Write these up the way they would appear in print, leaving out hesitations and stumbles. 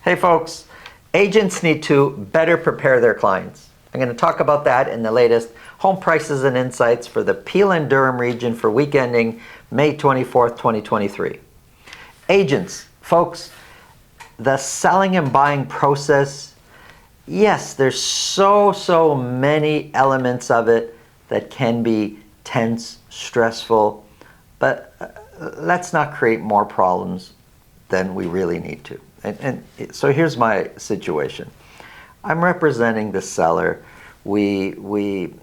Hey folks, agents need to better prepare their clients. I'm going to talk about that in the latest Home Prices and Insights for the Peel and Durham region for week ending May 24th, 2023. Agents, folks, the selling and buying process, yes, there's so many elements of it that can be tense, stressful, but let's not create more problems than we really need to. And so here's my situation. I'm representing the seller. We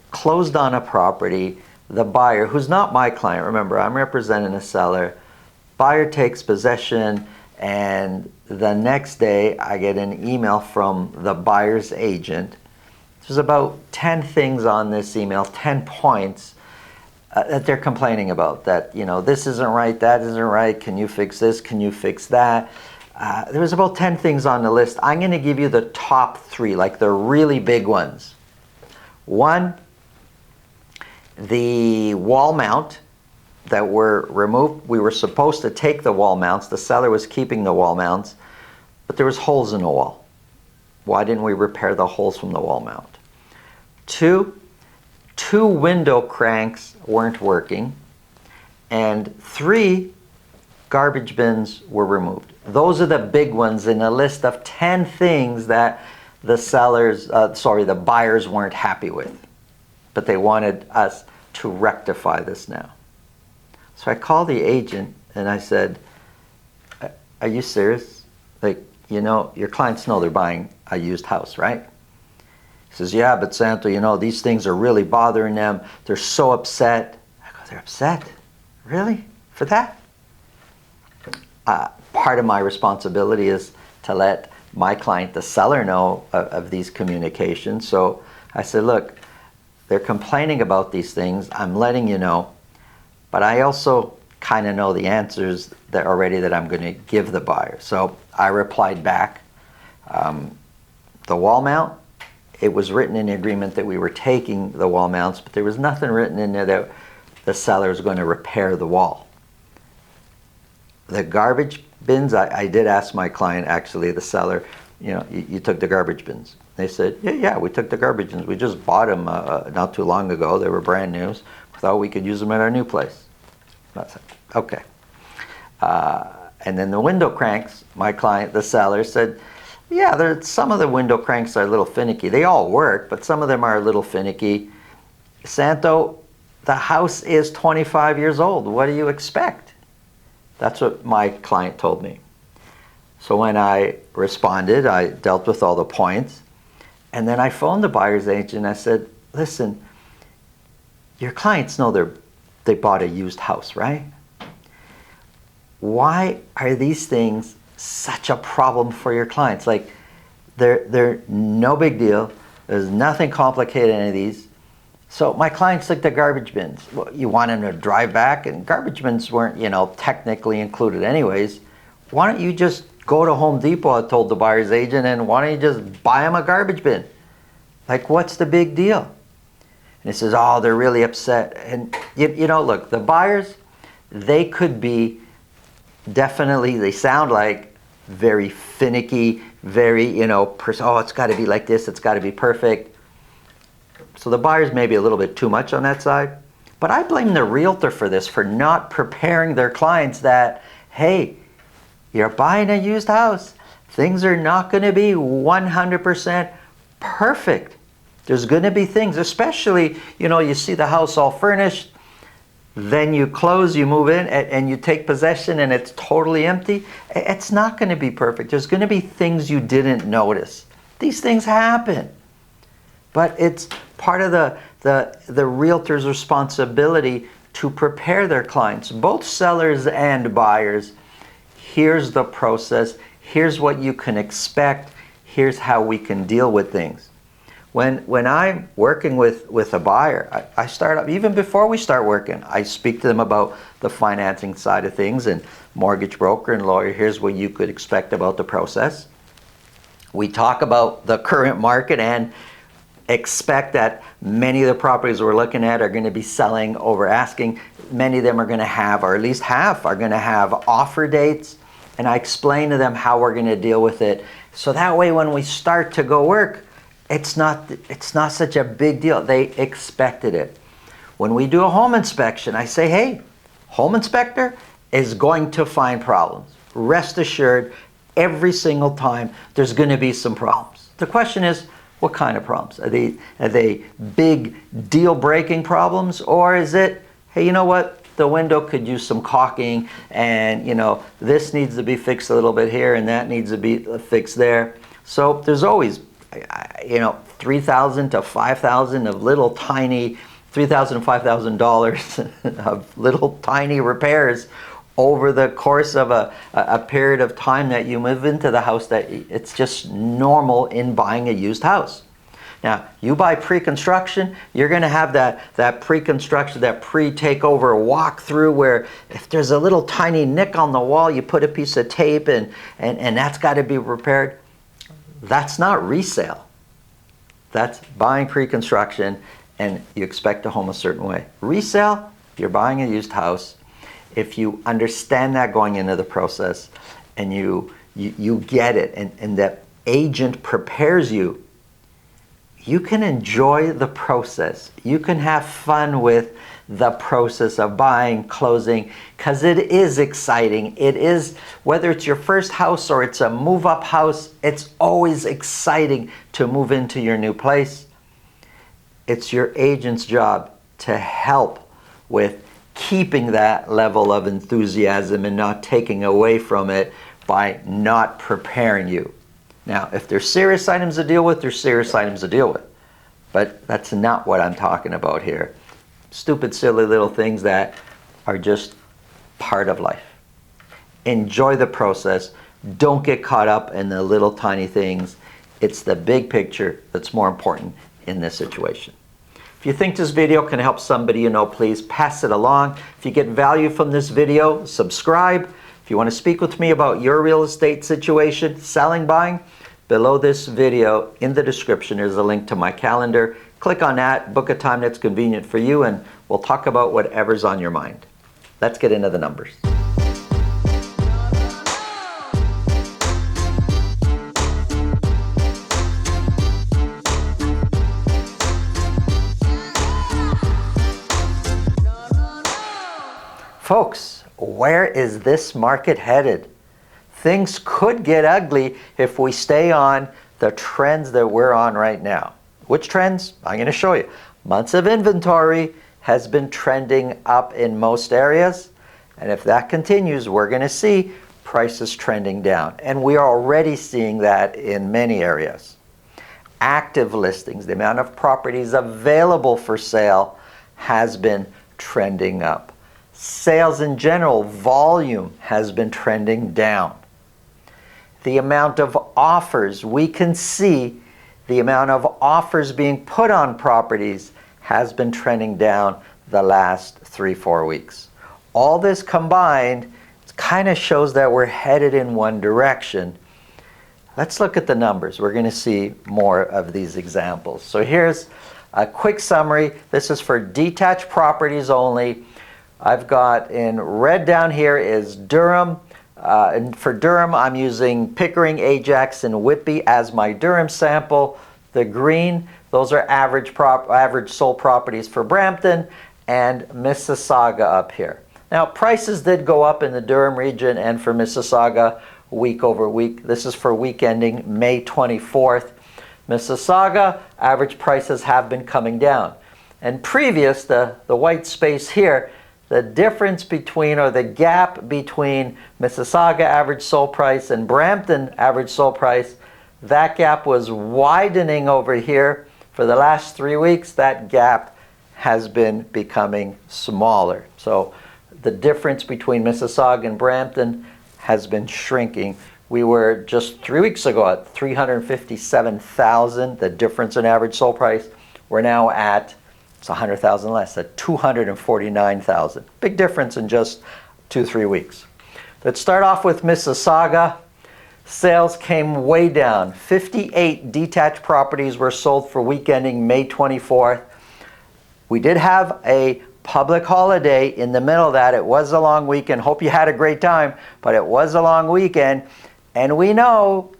closed on a property. The buyer, who's not my client, remember, I'm representing a seller. Buyer takes possession, and the next day I get an email from the buyer's agent. There's about 10 things on this email, 10 points that they're complaining about. That, you know, this isn't right, that isn't right, can you fix this, can you fix that? There was about 10 things on the list. I'm going to give you the top 3, like the really big ones. 1, the wall mount that were removed. We were supposed to take the wall mounts. The seller was keeping the wall mounts, but there was holes in the wall. Why didn't we repair the holes from the wall mount? 2 window cranks weren't working. And 3 garbage bins were removed. Those are the big ones in a list of 10 things that the buyers weren't happy with. But they wanted us to rectify this now. So I called the agent and I said, are you serious? Like, you know, your clients know they're buying a used house, right? He says, yeah, but Santo, you know, these things are really bothering them. They're so upset. I go, they're upset? Really? For that? Part of my responsibility is to let my client, the seller, know of these communications. So I said, look, they're complaining about these things. I'm letting you know. But I also kind of know the answers that I'm going to give the buyer. So I replied back. The wall mount, it was written in the agreement that we were taking the wall mounts, but there was nothing written in there that the seller was going to repair the wall. The garbage bins, I did ask my client, actually, the seller, you know, you took the garbage bins. They said, yeah, we took the garbage bins. We just bought them not too long ago. They were brand new. We thought we could use them at our new place. That's it. Okay. And then the window cranks, my client, the seller, said, yeah, some of the window cranks are a little finicky. They all work, but some of them are a little finicky. Santo, the house is 25 years old. What do you expect? That's what my client told me. So when I responded, I dealt with all the points. And then I phoned the buyer's agent. I said, listen, your clients know they bought a used house, right? Why are these things such a problem for your clients? Like, they're no big deal. There's nothing complicated in any of these. So my clients took the garbage bins. Well, you want them to drive back, and garbage bins weren't, you know, technically included anyways. Why don't you just go to Home Depot, I told the buyer's agent, and why don't you just buy them a garbage bin? Like, what's the big deal? And he says, oh, they're really upset. And, you know, look, the buyers, they could be definitely, they sound like very finicky, very, you know, oh, it's got to be like this, it's got to be perfect. So the buyers may be a little bit too much on that side. But I blame the realtor for this, for not preparing their clients that, hey, you're buying a used house. Things are not going to be 100% perfect. There's going to be things, especially, you know, you see the house all furnished, then you close, you move in, and you take possession and it's totally empty. It's not going to be perfect. There's going to be things you didn't notice. These things happen. But it's part of the realtor's responsibility to prepare their clients, both sellers and buyers. Here's the process. Here's what you can expect. Here's how we can deal with things. When I'm working with a buyer, I start up, even before we start working, I speak to them about the financing side of things, and mortgage broker and lawyer, here's what you could expect about the process. We talk about the current market and expect that many of the properties we're looking at are going to be selling over asking. Many of them are going to have, or at least half, are going to have offer dates. and I explain to them how we're going to deal with it. So that way when we start to go work, it's not such a big deal. They expected it. When we do a home inspection, I say, hey, home inspector is going to find problems. Rest assured, every single time there's going to be some problems. The question is, what kind of problems? Are they big deal-breaking problems, or is it, hey, you know what? The window could use some caulking, and this needs to be fixed a little bit here, and that needs to be fixed there. So there's always, $3,000 to $5,000 of little tiny, $3,000 to $5,000 of little tiny repairs over the course of a period of time that you move into the house. That it's just normal in buying a used house. Now, you buy pre-construction, you're going to have that pre-construction, that pre-takeover walkthrough where if there's a little tiny nick on the wall, you put a piece of tape and that's got to be repaired. That's not resale. That's buying pre-construction and you expect a home a certain way. Resale, you're buying a used house. If you understand that going into the process and you get it and the agent prepares you, you can enjoy the process. You can have fun with the process of buying, closing, because it is exciting. It is, whether it's your first house or it's a move-up house, it's always exciting to move into your new place. It's your agent's job to help with keeping that level of enthusiasm and not taking away from it by not preparing you. Now, if there's serious items to deal with, there's serious items to deal with. But that's not what I'm talking about here. Stupid, silly little things that are just part of life. Enjoy the process. Don't get caught up in the little tiny things. It's the big picture that's more important in this situation. If you think this video can help somebody you know, please pass it along. If you get value from this video, subscribe. If you want to speak with me about your real estate situation, selling, buying, below this video in the description there's a link to my calendar. Click on that, book a time that's convenient for you, and we'll talk about whatever's on your mind. Let's get into the numbers. Folks, where is this market headed? Things could get ugly if we stay on the trends that we're on right now. Which trends? I'm going to show you. Months of inventory has been trending up in most areas. And if that continues, we're going to see prices trending down. And we are already seeing that in many areas. Active listings, the amount of properties available for sale, has been trending up. Sales in general, volume, has been trending down. The amount of offers, we can see the amount of offers being put on properties has been trending down the last 3-4 weeks. All this combined kind of shows that we're headed in one direction. Let's look at the numbers. We're going to see more of these examples. So here's a quick summary. This is for detached properties only. I've got in red down here is Durham. And for Durham, I'm using Pickering, Ajax, and Whitby as my Durham sample. The green, those are average sold properties for Brampton and Mississauga up here. Now, prices did go up in the Durham region and for Mississauga week over week. This is for week ending May 24th. Mississauga, average prices have been coming down. And previous, the white space here, the difference between, or the gap between Mississauga average sold price and Brampton average sold price, that gap was widening over here. For the last 3 weeks, that gap has been becoming smaller. So the difference between Mississauga and Brampton has been shrinking. We were just 3 weeks ago at $357,000, the difference in average sold price. We're now at, it's $100,000 less, at $249,000. Big difference in just 2-3 weeks. Let's start off with Mississauga. Sales came way down. 58 detached properties were sold for week ending May 24th. We did have a public holiday in the middle of that. It was a long weekend. Hope you had a great time, but it was a long weekend. And we know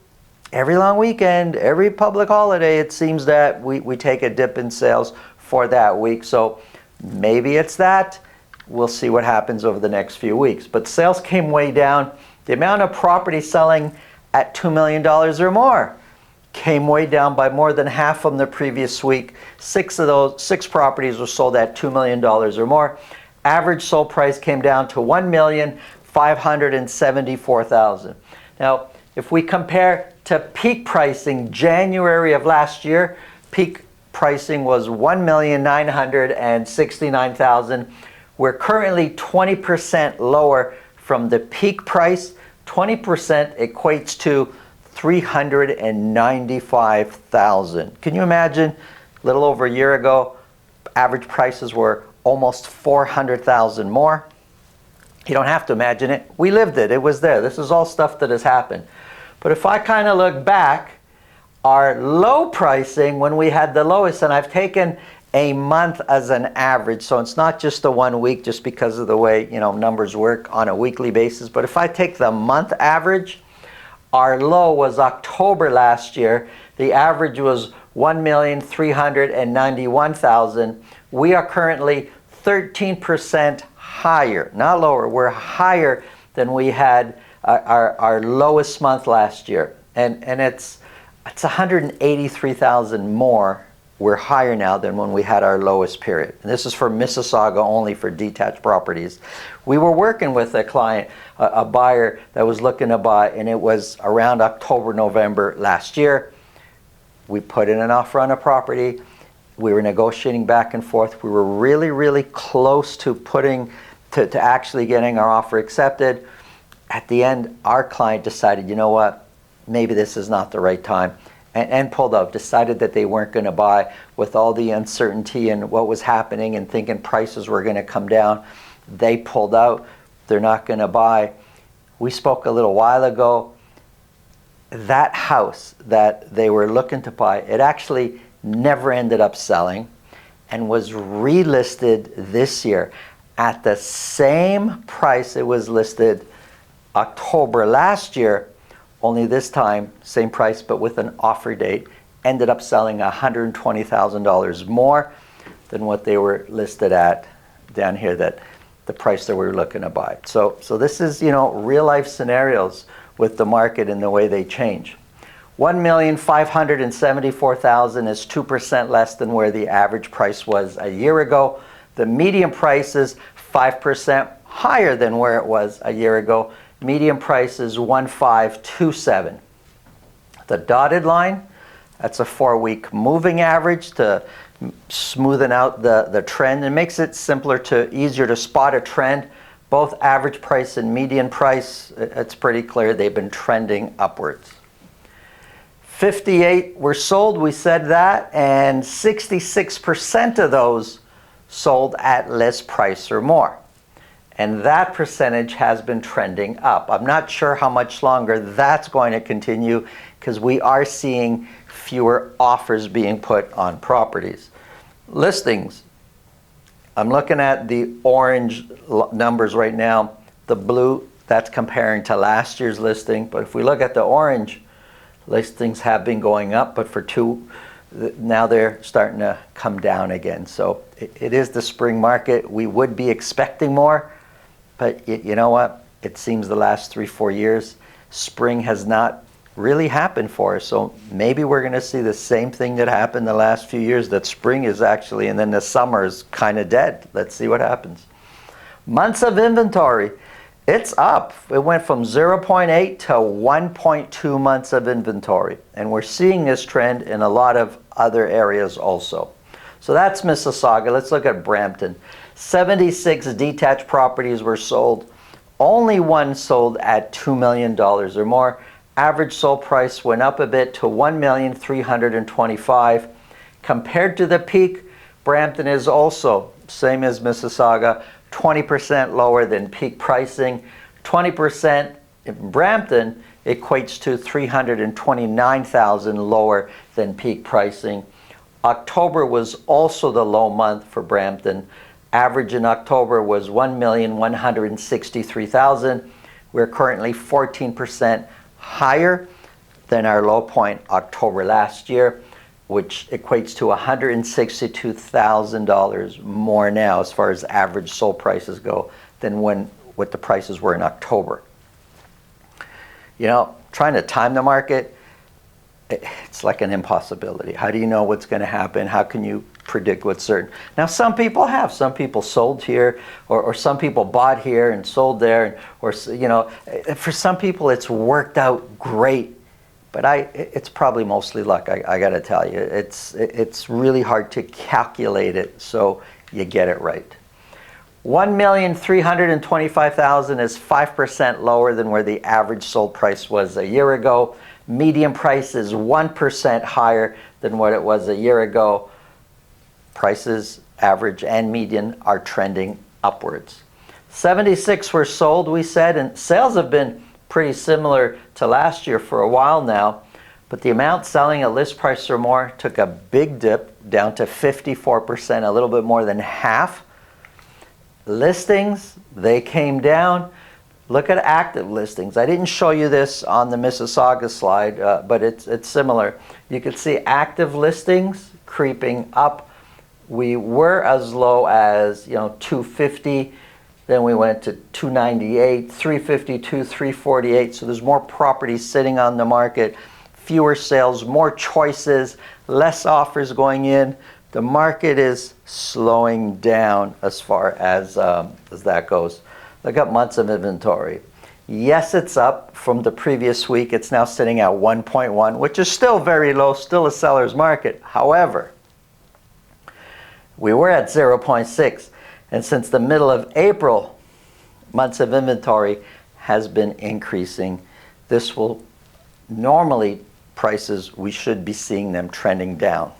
every long weekend, every public holiday, it seems that we take a dip in sales for that week. So maybe it's that. We'll see what happens over the next few weeks. But sales came way down. The amount of property selling at $2 million or more came way down by more than half from the previous week. Six properties were sold at $2 million or more. Average sold price came down to $1,574,000. Now, if we compare to peak pricing January of last year, peak pricing was $1,969,000. We're currently 20% lower from the peak price. 20% equates to $395,000. Can you imagine? A little over a year ago, average prices were almost $400,000 more. You don't have to imagine it. We lived it. It was there. This is all stuff that has happened. But if I kind of look back, our low pricing when we had the lowest, and I've taken a month as an average, so it's not just the 1 week just because of the way numbers work on a weekly basis, but if I take the month average, our low was October last year. The average was $1,391,000. We are currently 13% higher, not lower, we're higher than we had our lowest month last year. And it's $183,000 more. We're higher now than when we had our lowest period. And this is for Mississauga only, for detached properties. We were working with a client, a buyer that was looking to buy, and it was around October, November last year. We put in an offer on a property. We were negotiating back and forth. We were really, really close to to actually getting our offer accepted. At the end, our client decided, you know what, maybe this is not the right time. And pulled out, decided that they weren't going to buy with all the uncertainty and what was happening and thinking prices were going to come down. They pulled out. They're not going to buy. We spoke a little while ago. That house that they were looking to buy, it actually never ended up selling and was relisted this year at the same price it was listed October last year. Only this time, same price, but with an offer date, ended up selling $120,000 more than what they were listed at down here, that the price that we were looking to buy. So this is, real life scenarios with the market and the way they change. $1,574,000 is 2% less than where the average price was a year ago. The median price is 5% higher than where it was a year ago. Median price is 1,527. The dotted line, that's a 4-week moving average to smoothen out the trend. It makes it easier to spot a trend. Both average price and median price, it's pretty clear they've been trending upwards. 58 were sold, we said that, and 66% of those sold at list price or more. And that percentage has been trending up. I'm not sure how much longer that's going to continue, because we are seeing fewer offers being put on properties. Listings. I'm looking at the orange numbers right now. The blue, that's comparing to last year's listing. But if we look at the orange, listings have been going up, but for now they're starting to come down again. So it is the spring market. We would be expecting more. But you know what? It seems the last 3-4 years, spring has not really happened for us. So maybe we're going to see the same thing that happened the last few years, that spring is actually, and then the summer is kind of dead. Let's see what happens. Months of inventory, it's up. It went from 0.8 to 1.2 months of inventory. And we're seeing this trend in a lot of other areas also. So that's Mississauga. Let's look at Brampton. 76 detached properties were sold. Only one sold at $2 million or more. Average sold price went up a bit to $1,325,000. Compared to the peak, Brampton is also, same as Mississauga, 20% lower than peak pricing. 20% in Brampton equates to $329,000 lower than peak pricing. October was also the low month for Brampton. Average in October was 1,163,000. We're currently 14% higher than our low point October last year, which equates to $162,000 more now as far as average sold prices go than what the prices were in October. You know, trying to time the market, it's like an impossibility. How do you know what's going to happen? How can you predict what's certain? Now, some people have. Some people sold here, or some people bought here and sold there, or, you know, for some people it's worked out great. But it's probably mostly luck, I got to tell you. It's really hard to calculate it so you get it right. 1,325,000 is 5% lower than where the average sold price was a year ago. Median price is 1% higher than what it was a year ago. Prices, average and median, are trending upwards. 76 were sold, we said, and sales have been pretty similar to last year for a while now, but the amount selling at list price or more took a big dip down to 54%, a little bit more than half. Listings, they came down. Look at active listings. I didn't show you this on the Mississauga slide, but it's similar. You could see active listings creeping up. We were as low as 250. Then we went to 298, 352, 348. So there's more properties sitting on the market, fewer sales, more choices, less offers going in. The market is slowing down as far as that goes. Look at months of inventory. Yes, it's up from the previous week. It's now sitting at 1.1, which is still very low, still a seller's market. However, we were at 0.6. And since the middle of April, months of inventory has been increasing. This will normally, prices, we should be seeing them trending down.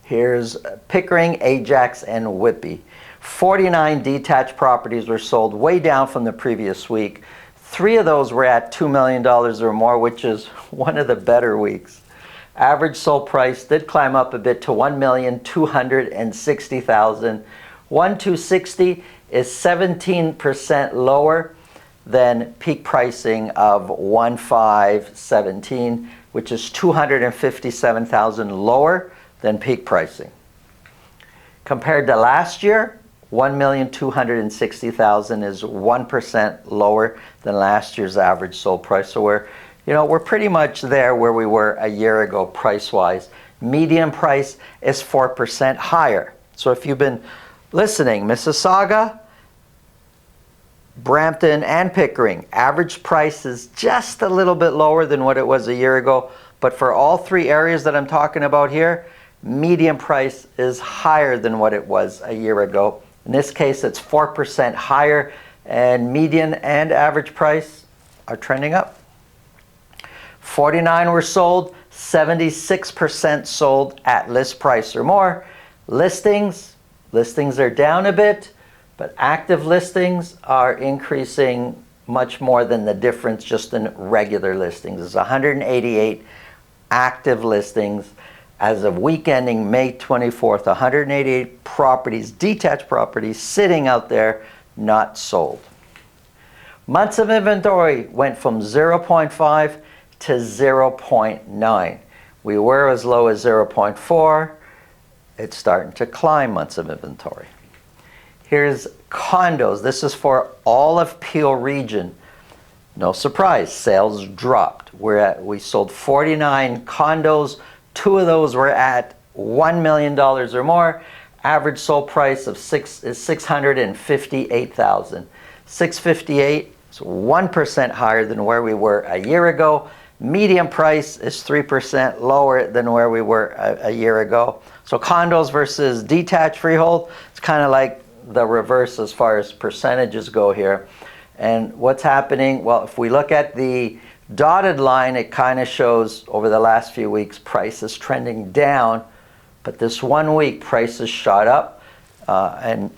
Here's Pickering, Ajax, and Whitby. 49 detached properties were sold, way down from the previous week. 3 of those were at $2 million or more, which is one of the better weeks. Average sold price did climb up a bit to $1,260,000. 1,260 is 17% lower than peak pricing of 1,517, which is 257,000 lower than peak pricing. Compared to last year, 1,260,000 is 1% lower than last year's average sold price. So we're pretty much there where we were a year ago price-wise. Median price is 4% higher. So if you've been listening, Mississauga, Brampton, and Pickering, average price is just a little bit lower than what it was a year ago. But for all 3 areas that I'm talking about here, median price is higher than what it was a year ago. In this case, it's 4% higher, and median and average price are trending up. 49 were sold, 76% sold at list price or more. Listings are down a bit, but active listings are increasing much more than the difference just in regular listings. There's 188 active listings as of week ending May 24th, 188 properties, detached properties, sitting out there, not sold. Months of inventory went from 0.5 to 0.9. We were as low as 0.4. It's starting to climb, months of inventory. Here's condos. This is for all of Peel region. No surprise, sales dropped. We sold 49 condos. 2 of those were at $1 million or more. Average sold price of $658,000. $658 is 1% higher than where we were a year ago. Median price is 3% lower than where we were a year ago. So condos versus detached freehold, it's kind of like the reverse as far as percentages go here. And what's happening? Well, if we look at the dotted line, it kind of shows over the last few weeks prices trending down, but this 1 week prices shot up. And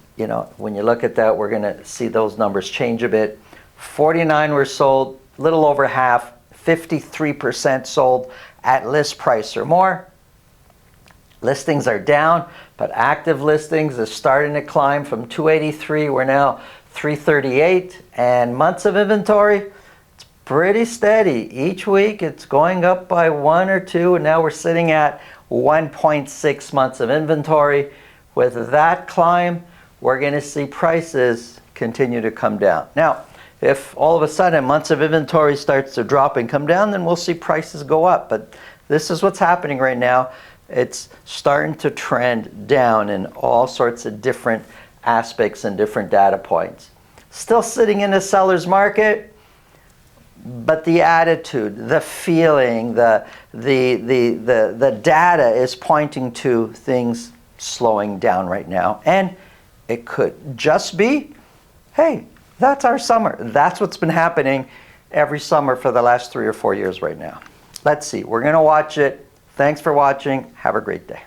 when you look at that, we're going to see those numbers change a bit. 49 were sold, little over half, 53% sold at list price or more. Listings are down, but active listings is starting to climb from 283. We're now 338. And months of inventory, it's pretty steady. Each week it's going up by 1 or 2, and now we're sitting at 1.6 months of inventory. With that climb, we're going to see prices continue to come down. Now, if all of a sudden months of inventory starts to drop and come down, then we'll see prices go up. But this is what's happening right now. It's starting to trend down in all sorts of different aspects and different data points. Still sitting in a seller's market, but the attitude, the feeling, the data is pointing to things slowing down right now. And it could just be, hey, that's our summer. That's what's been happening every summer for the last 3 or 4 years right now. Let's see. We're going to watch it. Thanks for watching. Have a great day.